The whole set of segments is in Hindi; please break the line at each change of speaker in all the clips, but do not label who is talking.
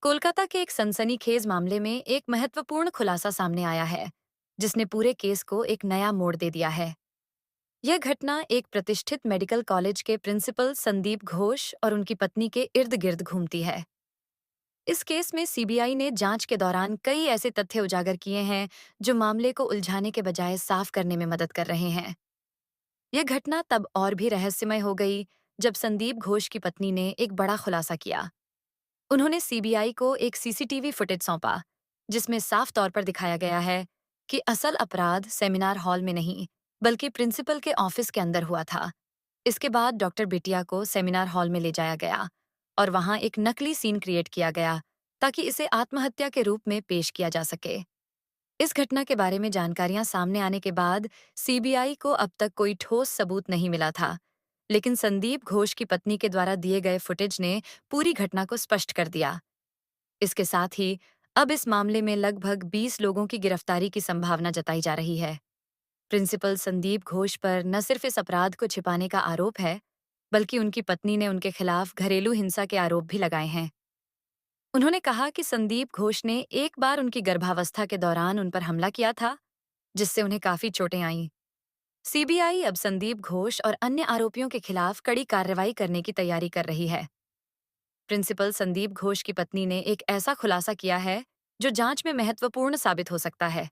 कोलकाता के एक सनसनीखेज मामले में एक महत्वपूर्ण खुलासा सामने आया है, जिसने पूरे केस को एक नया मोड़ दे दिया है। यह घटना एक प्रतिष्ठित मेडिकल कॉलेज के प्रिंसिपल संदीप घोष और उनकी पत्नी के इर्द गिर्द घूमती है। इस केस में सीबीआई ने जांच के दौरान कई ऐसे तथ्य उजागर किए हैं जो मामले को उलझाने के बजाय साफ करने में मदद कर रहे हैं। यह घटना तब और भी रहस्यमय हो गई जब संदीप घोष की पत्नी ने एक बड़ा खुलासा किया। उन्होंने सीबीआई को एक सीसीटीवी फुटेज सौंपा, जिसमें साफ तौर पर दिखाया गया है कि असल अपराध सेमिनार हॉल में नहीं, बल्कि प्रिंसिपल के ऑफिस के अंदर हुआ था। इसके बाद डॉक्टर बिटिया को सेमिनार हॉल में ले जाया गया और वहां एक नकली सीन क्रिएट किया गया ताकि इसे आत्महत्या के रूप में पेश किया जा सके। इस घटना के बारे में जानकारियां सामने आने के बाद सीबीआई को अब तक कोई ठोस सबूत नहीं मिला था, लेकिन संदीप घोष की पत्नी के द्वारा दिए गए फुटेज ने पूरी घटना को स्पष्ट कर दिया। इसके साथ ही अब इस मामले में लगभग 20 लोगों की गिरफ्तारी की संभावना जताई जा रही है। प्रिंसिपल संदीप घोष पर न सिर्फ इस अपराध को छिपाने का आरोप है, बल्कि उनकी पत्नी ने उनके खिलाफ घरेलू हिंसा के आरोप भी लगाए हैं। उन्होंने कहा कि संदीप घोष ने एक बार उनकी गर्भावस्था के दौरान उन पर हमला किया था, जिससे उन्हें काफी चोटें आईं। सीबीआई अब संदीप घोष और अन्य आरोपियों के खिलाफ कड़ी कार्रवाई करने की तैयारी कर रही है। प्रिंसिपल संदीप घोष की पत्नी ने एक ऐसा खुलासा किया है जो जांच में महत्वपूर्ण साबित हो सकता है।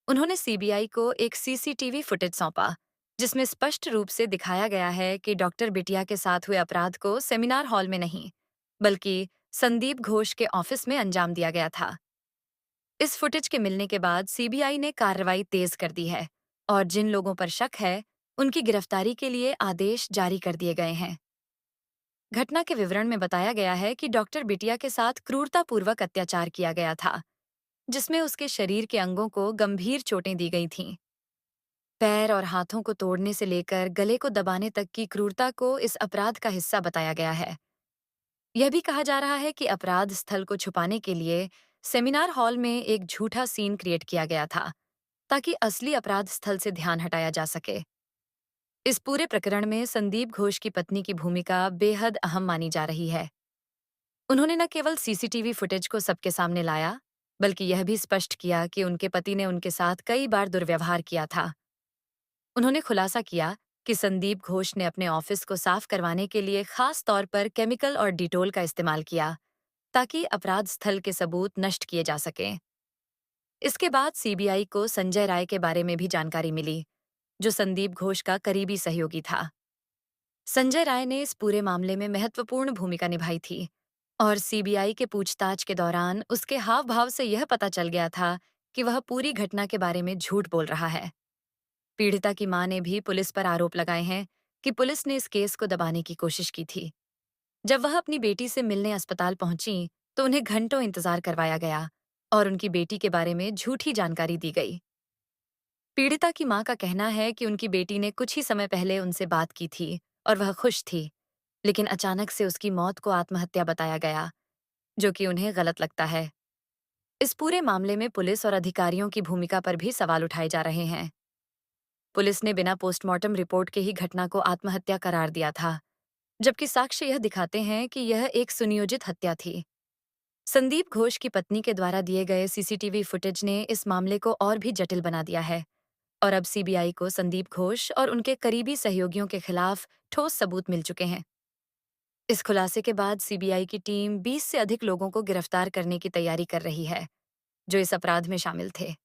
उन्होंने सीबीआई को एक सीसीटीवी फुटेज सौंपा, जिसमें स्पष्ट रूप से दिखाया गया है कि डॉक्टर बिटिया के साथ हुए अपराध को सेमिनार हॉल में नहीं, बल्कि संदीप घोष के ऑफिस में अंजाम दिया गया था। इस फुटेज के मिलने के बाद सीबीआई ने कार्रवाई तेज कर दी है और जिन लोगों पर शक है, उनकी गिरफ्तारी के लिए आदेश जारी कर दिए गए हैं। घटना के विवरण में बताया गया है कि डॉक्टर बिटिया के साथ क्रूरतापूर्वक अत्याचार किया गया था, जिसमें उसके शरीर के अंगों को गंभीर चोटें दी गई थीं। पैर और हाथों को तोड़ने से लेकर गले को दबाने तक की क्रूरता को इस अपराध का हिस्सा बताया गया है। यह भी कहा जा रहा है कि अपराध स्थल को छुपाने के लिए सेमिनार हॉल में एक झूठा सीन क्रिएट किया गया था, ताकि असली अपराध स्थल से ध्यान हटाया जा सके। इस पूरे प्रकरण में संदीप घोष की पत्नी की भूमिका बेहद अहम मानी जा रही है। उन्होंने न केवल सीसीटीवी फुटेज को सबके सामने लाया, बल्कि यह भी स्पष्ट किया कि उनके पति ने उनके साथ कई बार दुर्व्यवहार किया था। उन्होंने खुलासा किया कि संदीप घोष ने अपने ऑफिस को साफ करवाने के लिए खास तौर पर केमिकल और डिटोल का इस्तेमाल किया, ताकि अपराध स्थल के सबूत नष्ट किए जा सकें। इसके बाद सीबीआई को संजय राय के बारे में भी जानकारी मिली, जो संदीप घोष का करीबी सहयोगी था। संजय राय ने इस पूरे मामले में महत्वपूर्ण भूमिका निभाई थी और सीबीआई के पूछताछ के दौरान उसके हाव भाव से यह पता चल गया था कि वह पूरी घटना के बारे में झूठ बोल रहा है। पीड़िता की मां ने भी पुलिस पर आरोप लगाए हैं कि पुलिस ने इस केस को दबाने की कोशिश की थी। जब वह अपनी बेटी से मिलने अस्पताल पहुंची, तो उन्हें घंटों इंतजार करवाया गया और उनकी बेटी के बारे में झूठी जानकारी दी गई। पीड़िता की मां का कहना है कि उनकी बेटी ने कुछ ही समय पहले उनसे बात की थी और वह खुश थी, लेकिन अचानक से उसकी मौत को आत्महत्या बताया गया, जो कि उन्हें गलत लगता है। इस पूरे मामले में पुलिस और अधिकारियों की भूमिका पर भी सवाल उठाए जा रहे हैं। पुलिस ने बिना पोस्टमार्टम रिपोर्ट के ही घटना को आत्महत्या करार दिया था, जबकि साक्ष्य यह दिखाते हैं कि यह एक सुनियोजित हत्या थी। संदीप घोष की पत्नी के द्वारा दिए गए सीसीटीवी फुटेज ने इस मामले को और भी जटिल बना दिया है और अब सीबीआई को संदीप घोष और उनके करीबी सहयोगियों के खिलाफ ठोस सबूत मिल चुके हैं। इस खुलासे के बाद सीबीआई की टीम 20 से अधिक लोगों को गिरफ्तार करने की तैयारी कर रही है, जो इस अपराध में शामिल थे।